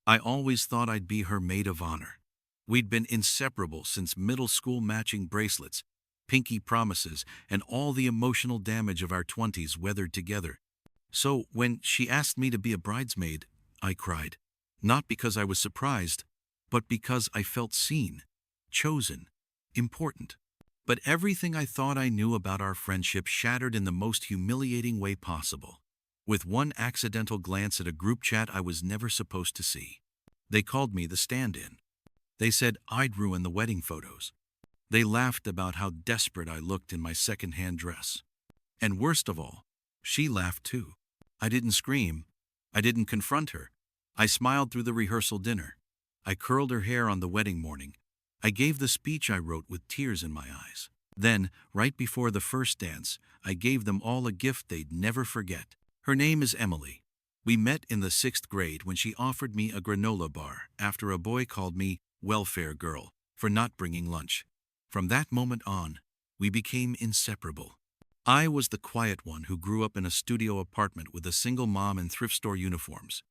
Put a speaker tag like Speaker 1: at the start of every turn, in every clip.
Speaker 1: I always thought I'd be her maid of honor. We'd been inseparable since middle school, matching bracelets, pinky promises, and all the emotional damage of our 20s weathered together. So when she asked me to be a bridesmaid, I cried. Not because I was surprised, but because I felt seen, chosen, important. But everything I thought I knew about our friendship shattered in the most humiliating way possible. With one accidental glance at a group chat I was never supposed to see. They called me the stand-in. They said I'd ruin the wedding photos. They laughed about how desperate I looked in my second-hand dress. And worst of all, she laughed too. I didn't scream. I didn't confront her. I smiled through the rehearsal dinner. I curled her hair on the wedding morning. I gave the speech I wrote with tears in my eyes. Then, right before the first dance, I gave them all a gift they'd never forget. Her name is Emily. We met in the 6th grade when she offered me a granola bar after a boy called me welfare girl for not bringing lunch. From that moment on, we became inseparable. I was the quiet one who grew up in a studio apartment with a single mom and thrift store uniforms.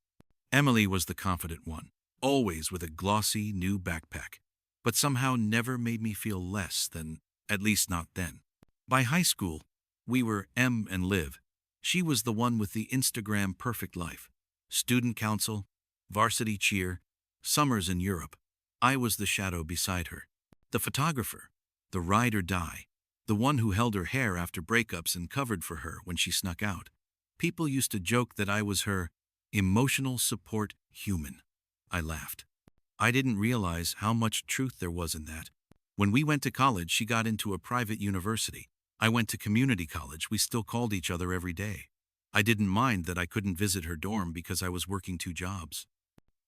Speaker 1: Emily was the confident one, always with a glossy new backpack, but somehow never made me feel less than, at least not then. By high school, we were Em and Liv. She was the one with the Instagram perfect life. Student council, varsity cheer, summers in Europe. I was the shadow beside her. The photographer, the ride or die, the one who held her hair after breakups and covered for her when she snuck out. People used to joke that I was her emotional support human. I laughed. I didn't realize how much truth there was in that. When we went to college, she got into a private university. I went to community college. We still called each other every day. I didn't mind that I couldn't visit her dorm because I was working 2 jobs.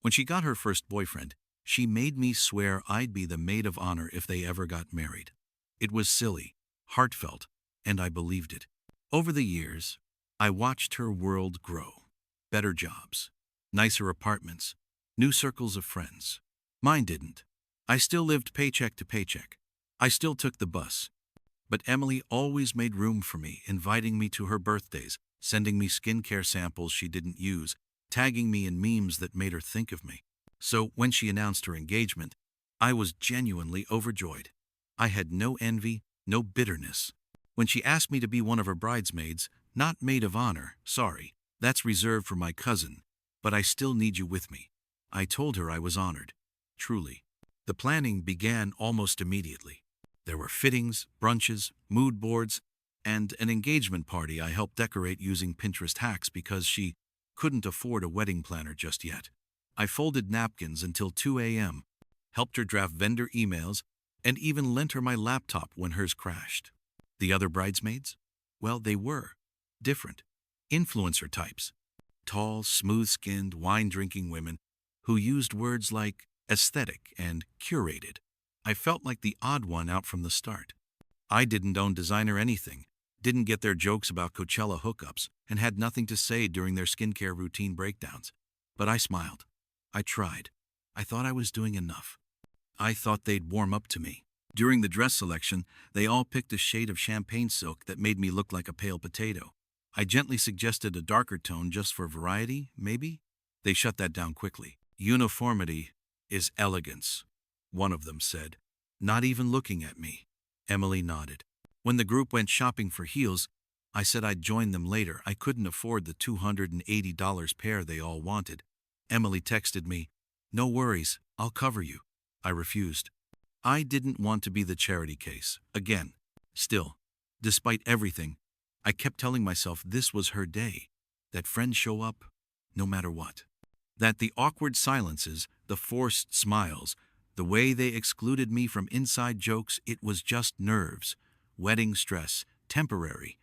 Speaker 1: When she got her first boyfriend, she made me swear I'd be the maid of honor if they ever got married. It was silly, heartfelt, and I believed it. Over the years, I watched her world grow. Better jobs, nicer apartments, new circles of friends. Mine didn't. I still lived paycheck to paycheck. I still took the bus. But Emily always made room for me, inviting me to her birthdays, sending me skincare samples she didn't use, tagging me in memes that made her think of me. So when she announced her engagement, I was genuinely overjoyed. I had no envy, no bitterness. When she asked me to be one of her bridesmaids, not maid of honor, sorry, that's reserved for my cousin, but I still need you with me. I told her I was honored. Truly. The planning began almost immediately. There were fittings, brunches, mood boards, and an engagement party I helped decorate using Pinterest hacks because she couldn't afford a wedding planner just yet. I folded napkins until 2 a.m., helped her draft vendor emails, and even lent her my laptop when hers crashed. The other bridesmaids? Well, they were different. Influencer types. Tall, smooth-skinned, wine-drinking women who used words like aesthetic and curated. I felt like the odd one out from the start. I didn't own designer anything, didn't get their jokes about Coachella hookups, and had nothing to say during their skincare routine breakdowns. But I smiled. I tried. I thought I was doing enough. I thought they'd warm up to me. During the dress selection, they all picked a shade of champagne silk that made me look like a pale potato. I gently suggested a darker tone just for variety, maybe? They shut that down quickly. Uniformity is elegance, one of them said, not even looking at me. Emily nodded. When the group went shopping for heels, I said I'd join them later. I couldn't afford the $280 pair they all wanted. Emily texted me, "No worries, I'll cover you." I refused. I didn't want to be the charity case, again. Still, despite everything, I kept telling myself this was her day, that friends show up no matter what. That the awkward silences, the forced smiles, the way they excluded me from inside jokes, it was just nerves, wedding stress, temporary.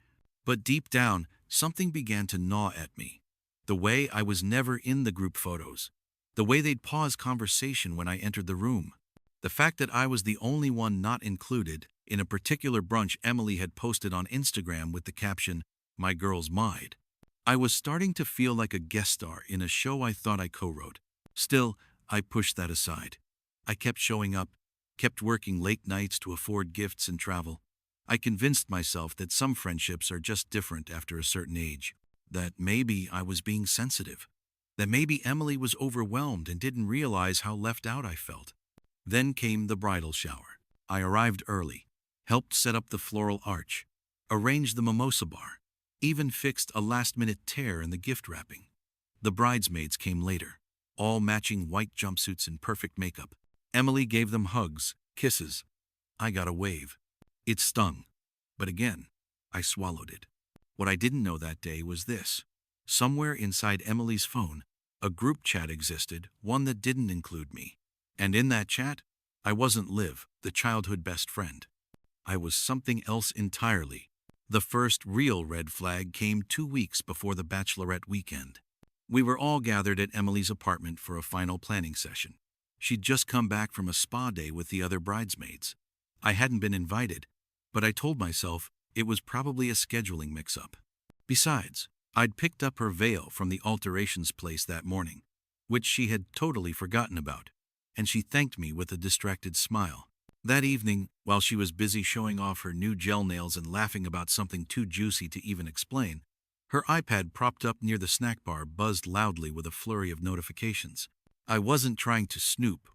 Speaker 1: But deep down, something began to gnaw at me. The way I was never in the group photos. The way they'd pause conversation when I entered the room. The fact that I was the only one not included in a particular brunch Emily had posted on Instagram with the caption, "My girl's Mide." I was starting to feel like a guest star in a show I thought I co-wrote. Still, I pushed that aside. I kept showing up, kept working late nights to afford gifts and travel. I convinced myself that some friendships are just different after a certain age, that maybe I was being sensitive. that maybe Emily was overwhelmed and didn't realize how left out I felt. Then came the bridal shower. I arrived early, helped set up the floral arch, arranged the mimosa bar, even fixed a last-minute tear in the gift wrapping. The bridesmaids came later, all matching white jumpsuits and perfect makeup. Emily gave them hugs, kisses. I got a wave. It stung. But again, I swallowed it. What I didn't know that day was this. Somewhere inside Emily's phone, a group chat existed, one that didn't include me. And in that chat, I wasn't Liv, the childhood best friend. I was something else entirely. The first real red flag came 2 weeks before the bachelorette weekend. We were all gathered at Emily's apartment for a final planning session. She'd just come back from a spa day with the other bridesmaids. I hadn't been invited, but I told myself it was probably a scheduling mix-up. Besides, I'd picked up her veil from the alterations place that morning, which she had totally forgotten about, and she thanked me with a distracted smile. That evening, while she was busy showing off her new gel nails and laughing about something too juicy to even explain, her iPad propped up near the snack bar buzzed loudly with a flurry of notifications. I wasn't trying to snoop.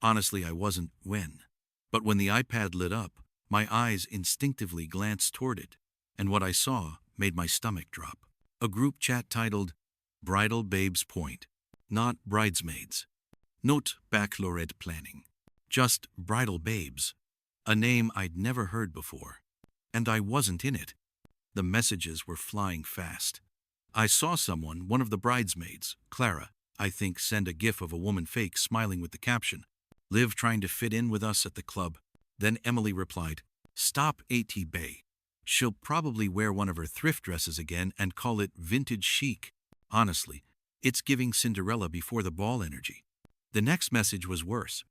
Speaker 1: Honestly, I wasn't when. But when the iPad lit up, my eyes instinctively glanced toward it, and what I saw made my stomach drop. A group chat titled, Bridal Babes Point. Not Bridesmaids. Not Bachelorette Planning. Just Bridal Babes. A name I'd never heard before. And I wasn't in it. The messages were flying fast. I saw someone, one of the bridesmaids, Clara, I think, send a gif of a woman fake smiling with the caption, Liv trying to fit in with us at the club. Then Emily replied, Stop A.T. Bay. She'll probably wear one of her thrift dresses again and call it vintage chic. Honestly, it's giving Cinderella before the ball energy. The next message was worse.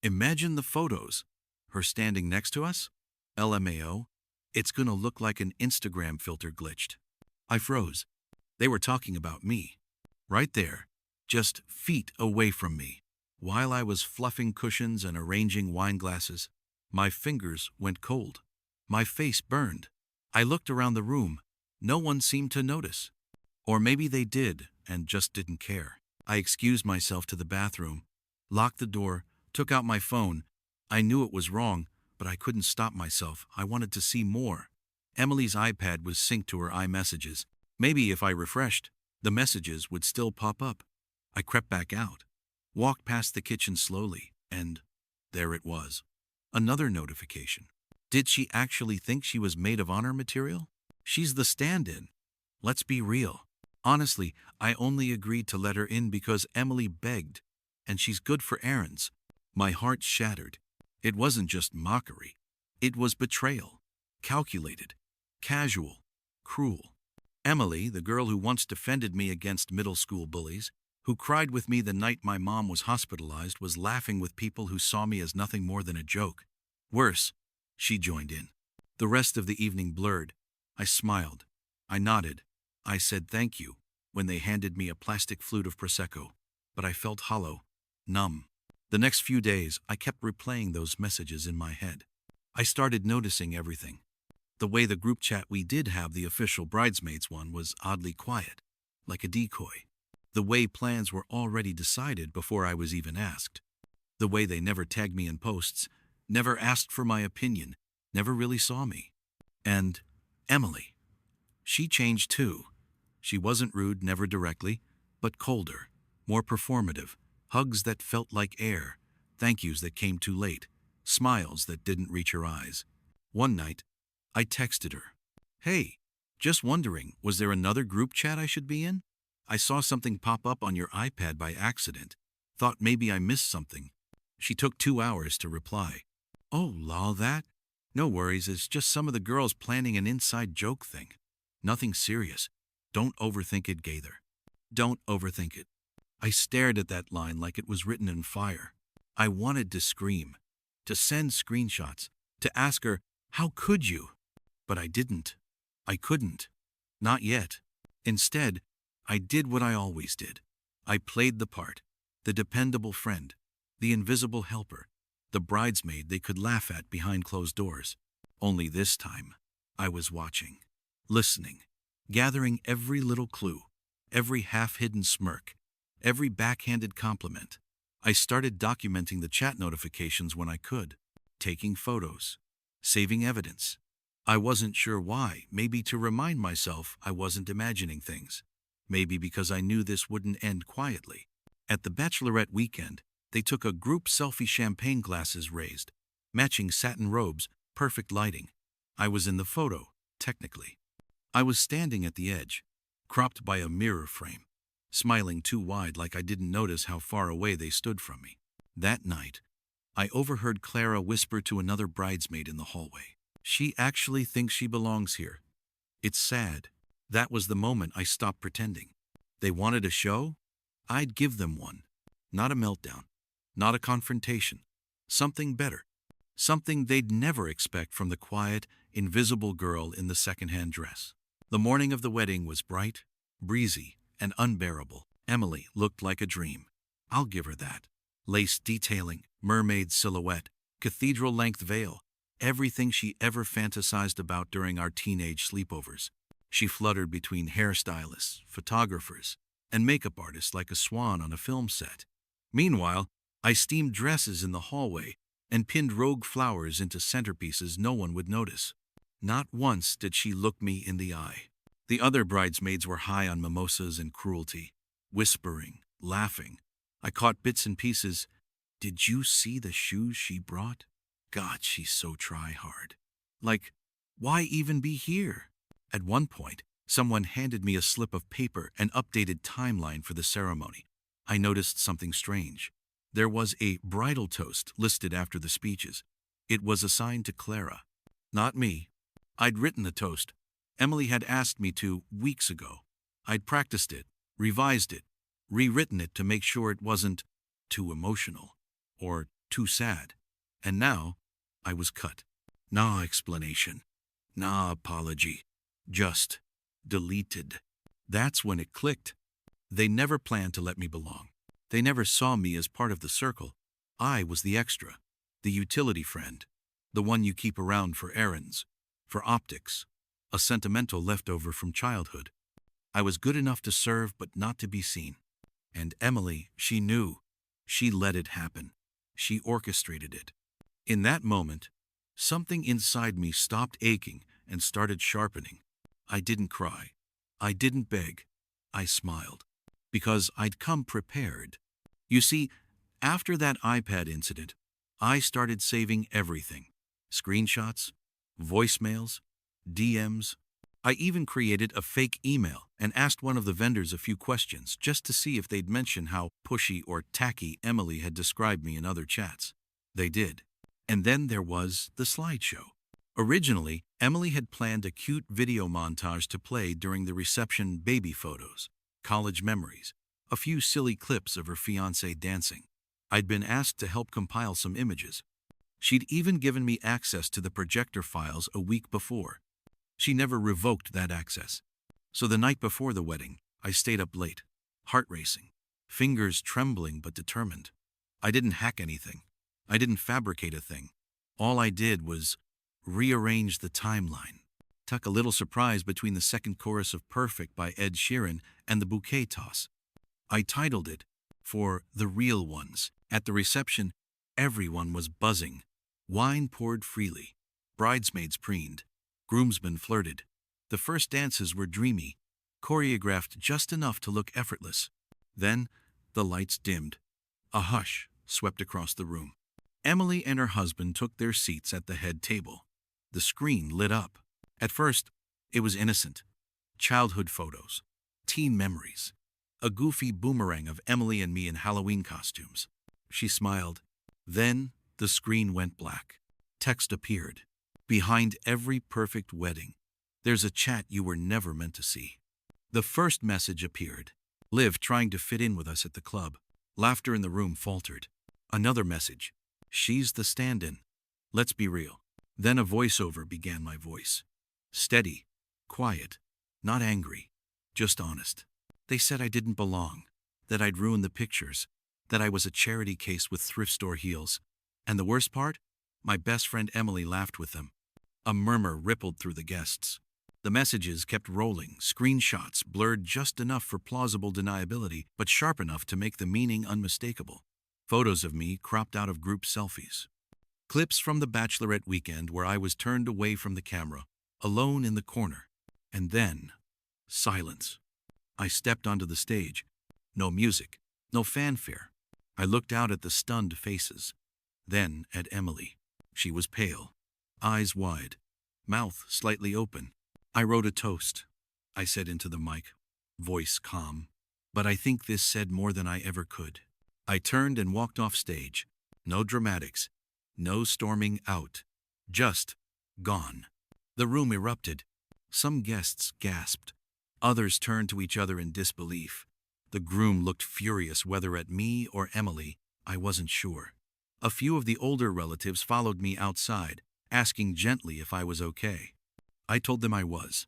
Speaker 1: Imagine the photos. Her standing next to us? LMAO. It's gonna look like an Instagram filter glitched. I froze. They were talking about me. Right there. Just feet away from me. While I was fluffing cushions and arranging wine glasses, my fingers went cold. My face burned. I looked around the room. No one seemed to notice. Or maybe they did and just didn't care. I excused myself to the bathroom, locked the door, took out my phone. I knew it was wrong, but I couldn't stop myself. I wanted to see more. Emily's iPad was synced to her iMessages. Maybe if I refreshed, the messages would still pop up. I crept back out, walked past the kitchen slowly, and there it was. Another notification. Did she actually think she was maid of honor material? She's the stand-in. Let's be real. Honestly, I only agreed to let her in because Emily begged, and she's good for errands. My heart shattered. It wasn't just mockery. It was betrayal. Calculated. Casual. Cruel. Emily, the girl who once defended me against middle school bullies, who cried with me the night my mom was hospitalized, was laughing with people who saw me as nothing more than a joke. Worse, she joined in. The rest of the evening blurred. I smiled. I nodded. I said thank you when they handed me a plastic flute of Prosecco, but I felt hollow, numb. The next few days, I kept replaying those messages in my head. I started noticing everything. The way the group chat we did have, the official bridesmaids one, was oddly quiet, like a decoy. The way plans were already decided before I was even asked. The way they never tagged me in posts, never asked for my opinion, never really saw me. And Emily. She changed too. She wasn't rude, never directly, but colder, more performative, hugs that felt like air, thank yous that came too late, smiles that didn't reach her eyes. One night, I texted her, Hey, just wondering, was there another group chat I should be in? I saw something pop up on your iPad by accident. Thought maybe I missed something. She took 2 hours to reply. Oh, lol, that? No worries, it's just some of the girls planning an inside joke thing. Nothing serious. Don't overthink it, Gaither. Don't overthink it. I stared at that line like it was written in fire. I wanted to scream, to send screenshots, to ask her, how could you? But I didn't. I couldn't. Not yet. Instead, I did what I always did. I played the part, the dependable friend, the invisible helper, the bridesmaid they could laugh at behind closed doors. Only this time, I was watching, listening, gathering every little clue, every half-hidden smirk, every backhanded compliment. I started documenting the chat notifications when I could, taking photos, saving evidence. I wasn't sure why, maybe to remind myself I wasn't imagining things. Maybe because I knew this wouldn't end quietly. At the bachelorette weekend, they took a group selfie, champagne glasses raised, matching satin robes, perfect lighting. I was in the photo, technically. I was standing at the edge, cropped by a mirror frame, smiling too wide like I didn't notice how far away they stood from me. That night, I overheard Clara whisper to another bridesmaid in the hallway, "She actually thinks she belongs here. It's sad." That was the moment I stopped pretending. They wanted a show? I'd give them one. Not a meltdown. Not a confrontation. Something better. Something they'd never expect from the quiet, invisible girl in the second-hand dress. The morning of the wedding was bright, breezy, and unbearable. Emily looked like a dream. I'll give her that. Lace detailing, mermaid silhouette, cathedral-length veil, everything she ever fantasized about during our teenage sleepovers. She fluttered between hairstylists, photographers, and makeup artists like a swan on a film set. Meanwhile, I steamed dresses in the hallway and pinned rogue flowers into centerpieces no one would notice. Not once did she look me in the eye. The other bridesmaids were high on mimosas and cruelty, whispering, laughing. I caught bits and pieces. "Did you see the shoes she brought? God, she's so try-hard. Like, why even be here?" At one point, someone handed me a slip of paper, an updated timeline for the ceremony. I noticed something strange. There was a bridal toast listed after the speeches. It was assigned to Clara, not me. I'd written the toast. Emily had asked me to weeks ago. I'd practiced it, revised it, rewritten it to make sure it wasn't too emotional or too sad. And now, I was cut. Nah explanation. Nah apology. Just deleted. That's when it clicked. They never planned to let me belong. They never saw me as part of the circle. I was the extra, the utility friend, the one you keep around for errands, for optics, a sentimental leftover from childhood. I was good enough to serve but not to be seen. And Emily, she knew. She let it happen. She orchestrated it. In that moment, something inside me stopped aching and started sharpening. I didn't cry. I didn't beg. I smiled. Because I'd come prepared. You see, after that iPad incident, I started saving everything. Screenshots, voicemails, DMs. I even created a fake email and asked one of the vendors a few questions just to see if they'd mention how pushy or tacky Emily had described me in other chats. They did. And then there was the slideshow. Originally, Emily had planned a cute video montage to play during the reception, baby photos, college memories, a few silly clips of her fiancé dancing. I'd been asked to help compile some images. She'd even given me access to the projector files a week before. She never revoked that access. So the night before the wedding, I stayed up late, heart racing, fingers trembling but determined. I didn't hack anything. I didn't fabricate a thing. All I did was rearrange the timeline, tuck a little surprise between the second chorus of Perfect by Ed Sheeran and the bouquet toss. I titled it, "For the Real Ones." At the reception, everyone was buzzing. Wine poured freely. Bridesmaids preened. Groomsmen flirted. The first dances were dreamy, choreographed just enough to look effortless. Then, the lights dimmed. A hush swept across the room. Emily and her husband took their seats at the head table. The screen lit up. At first, it was innocent. Childhood photos, teen memories, a goofy boomerang of Emily and me in Halloween costumes. She smiled. Then, the screen went black. Text appeared. Behind every perfect wedding, there's a chat you were never meant to see. The first message appeared. Liv trying to fit in with us at the club. Laughter in the room faltered. Another message. She's the stand-in. Let's be real. Then a voiceover began my voice. Steady, quiet, not angry, just honest. They said I didn't belong, that I'd ruined the pictures, that I was a charity case with thrift store heels. And the worst part? My best friend Emily laughed with them. A murmur rippled through the guests. The messages kept rolling, screenshots blurred just enough for plausible deniability, but sharp enough to make the meaning unmistakable. Photos of me cropped out of group selfies. Clips from the bachelorette weekend where I was turned away from the camera, alone in the corner. And then, silence. I stepped onto the stage. No music, no fanfare. I looked out at the stunned faces. Then at Emily. She was pale, eyes wide, mouth slightly open. I wrote a toast, I said into the mic, voice calm. But I think this said more than I ever could. I turned and walked off stage. No dramatics, no storming out. Just gone. The room erupted. Some guests gasped. Others turned to each other in disbelief. The groom looked furious, whether at me or Emily, I wasn't sure. A few of the older relatives followed me outside, asking gently if I was okay. I told them I was.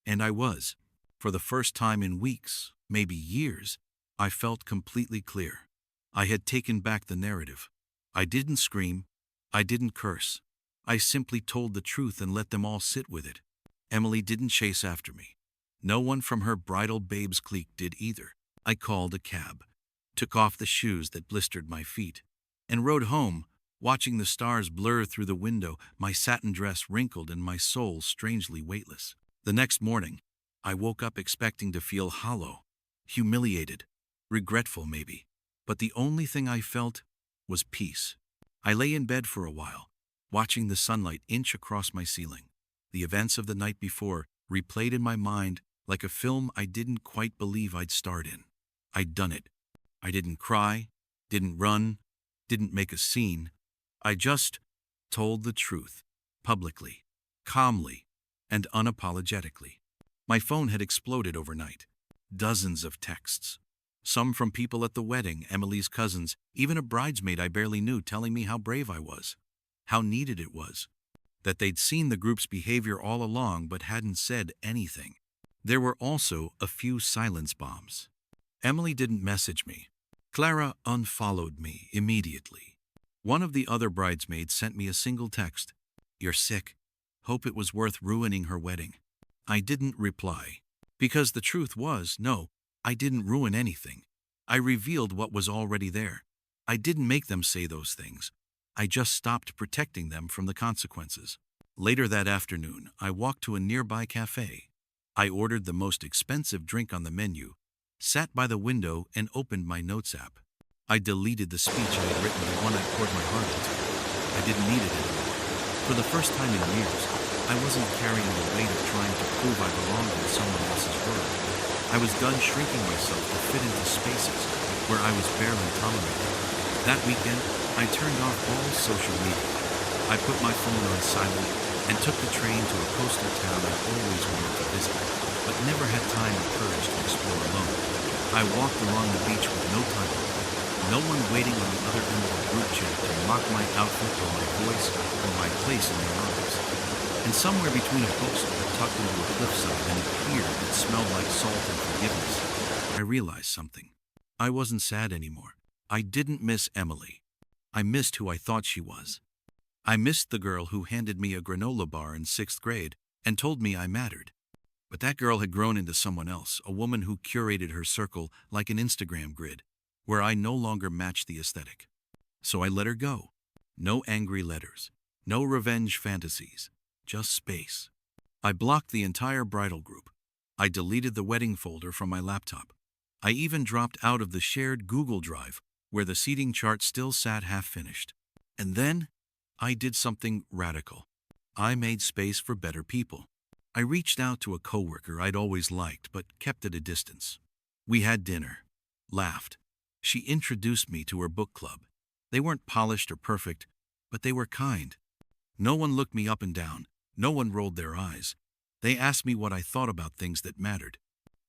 Speaker 1: And I was. For the first time in weeks, maybe years, I felt completely clear. I had taken back the narrative. I didn't scream. I didn't curse. I simply told the truth and let them all sit with it. Emily didn't chase after me. No one from her bridal babes clique did either. I called a cab, took off the shoes that blistered my feet, and rode home, watching the stars blur through the window, my satin dress wrinkled and my soul strangely weightless. The next morning, I woke up expecting to feel hollow, humiliated, regretful maybe. But the only thing I felt was peace. I lay in bed for a while, watching the sunlight inch across my ceiling. The events of the night before replayed in my mind like a film I didn't quite believe I'd starred in. I'd done it. I didn't cry, didn't run, didn't make a scene. I just told the truth, publicly, calmly, and unapologetically. My phone had exploded overnight. Dozens of texts. Some from people at the wedding, Emily's cousins, even a bridesmaid I barely knew telling me how brave I was, how needed it was, that they'd seen the group's behavior all along but hadn't said anything. There were also a few silence bombs. Emily didn't message me. Clara unfollowed me immediately. One of the other bridesmaids sent me a single text. "You're sick. Hope it was worth ruining her wedding." I didn't reply. Because the truth was, no, I didn't ruin anything. I revealed what was already there. I didn't make them say those things. I just stopped protecting them from the consequences. Later that afternoon, I walked to a nearby cafe. I ordered the most expensive drink on the menu, sat by the window, and opened my notes app. I deleted the speech I had written, the one I poured my heart into. I didn't need it anymore. For the first time in years, I wasn't carrying the weight of trying to prove I belonged in someone else's world. I was done shrinking myself to fit into spaces where I was barely tolerated. That weekend, I turned off all social media. I put my phone on silent and took the train to a coastal town I always wanted to visit, but never had time or courage to explore alone. I walked along the beach with no title, no one waiting on the other end of the group chat to mock my outfit or my voice or my place in their lives. And somewhere between a bookstore tucked into a cliffside and a pier that smelled like salt and forgiveness, I realized something. I wasn't sad anymore. I didn't miss Emily. I missed who I thought she was. I missed the girl who handed me a granola bar in 6th grade and told me I mattered. But that girl had grown into someone else, a woman who curated her circle like an Instagram grid, where I no longer matched the aesthetic. So I let her go. No angry letters, no revenge fantasies, just space. I blocked the entire bridal group. I deleted the wedding folder from my laptop. I even dropped out of the shared Google Drive, where the seating chart still sat half-finished. And then, I did something radical. I made space for better people. I reached out to a coworker I'd always liked but kept at a distance. We had dinner, laughed. She introduced me to her book club. They weren't polished or perfect, but they were kind. No one looked me up and down. No one rolled their eyes. They asked me what I thought about things that mattered.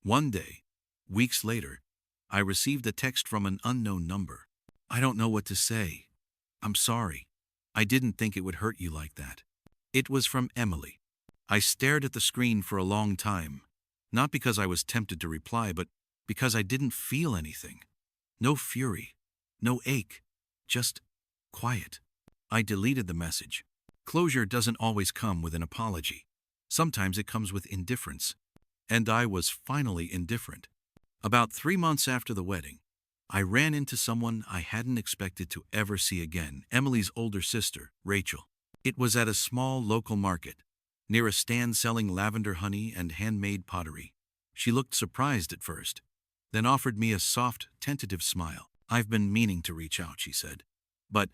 Speaker 1: One day, weeks later, I received a text from an unknown number. "I don't know what to say. I'm sorry. I didn't think it would hurt you like that." It was from Emily. I stared at the screen for a long time, not because I was tempted to reply, but because I didn't feel anything. No fury, no ache, just quiet. I deleted the message. Closure doesn't always come with an apology. Sometimes it comes with indifference. And I was finally indifferent. About 3 months after the wedding, I ran into someone I hadn't expected to ever see again, Emily's older sister, Rachel. It was at a small local market, near a stand selling lavender honey and handmade pottery. She looked surprised at first, then offered me a soft, tentative smile. "I've been meaning to reach out," she said. "But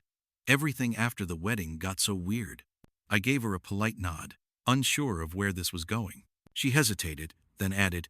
Speaker 1: everything after the wedding got so weird." I gave her a polite nod, unsure of where this was going. She hesitated, then added,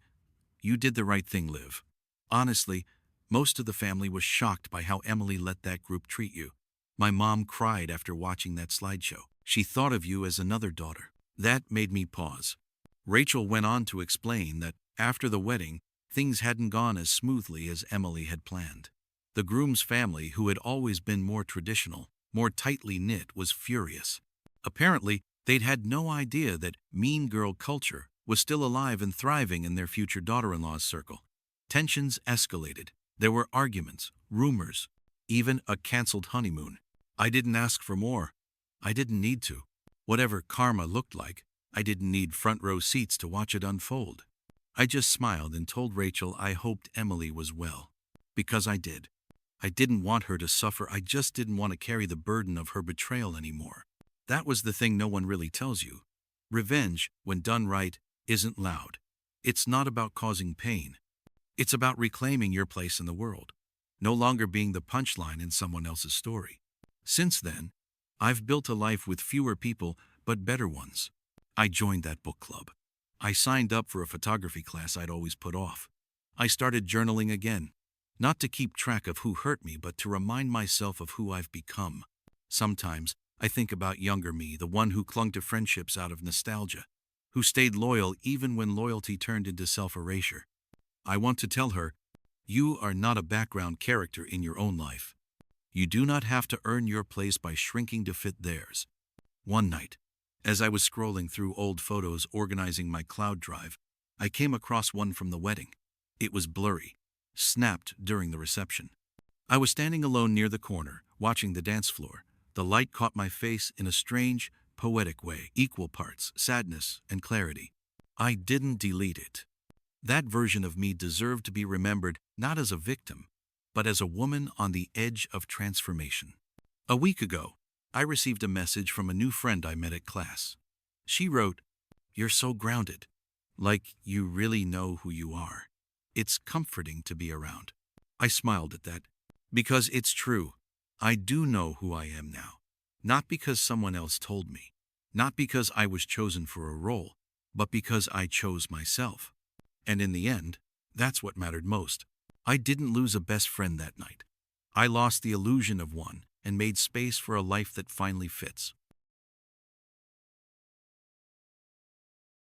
Speaker 1: "You did the right thing, Liv. Honestly, most of the family was shocked by how Emily let that group treat you. My mom cried after watching that slideshow. She thought of you as another daughter." That made me pause. Rachel went on to explain that after the wedding, things hadn't gone as smoothly as Emily had planned. The groom's family, who had always been more traditional, more tightly knit, was furious. Apparently, they'd had no idea that mean girl culture was still alive and thriving in their future daughter-in-law's circle. Tensions escalated. There were arguments, rumors, even a canceled honeymoon. I didn't ask for more. I didn't need to. Whatever karma looked like, I didn't need front row seats to watch it unfold. I just smiled and told Rachel I hoped Emily was well. Because I did. I didn't want her to suffer. I just didn't want to carry the burden of her betrayal anymore. That was the thing no one really tells you. Revenge, when done right, isn't loud. It's not about causing pain. It's about reclaiming your place in the world, no longer being the punchline in someone else's story. Since then, I've built a life with fewer people, but better ones. I joined that book club. I signed up for a photography class I'd always put off. I started journaling again, not to keep track of who hurt me, but to remind myself of who I've become. Sometimes, I think about younger me, the one who clung to friendships out of nostalgia, who stayed loyal even when loyalty turned into self-erasure. I want to tell her, you are not a background character in your own life. You do not have to earn your place by shrinking to fit theirs. One night, as I was scrolling through old photos organizing my cloud drive, I came across one from the wedding. It was blurry, snapped during the reception. I was standing alone near the corner, watching the dance floor. The light caught my face in a strange, poetic way, equal parts sadness and clarity. I didn't delete it. That version of me deserved to be remembered not as a victim, but as a woman on the edge of transformation. A week ago, I received a message from a new friend I met at class. She wrote, "You're so grounded, like you really know who you are. It's comforting to be around." I smiled at that, because it's true. I do know who I am now. Not because someone else told me, not because I was chosen for a role, but because I chose myself. And in the end, that's what mattered most. I didn't lose a best friend that night. I lost the illusion of one and made space for a life that finally fits.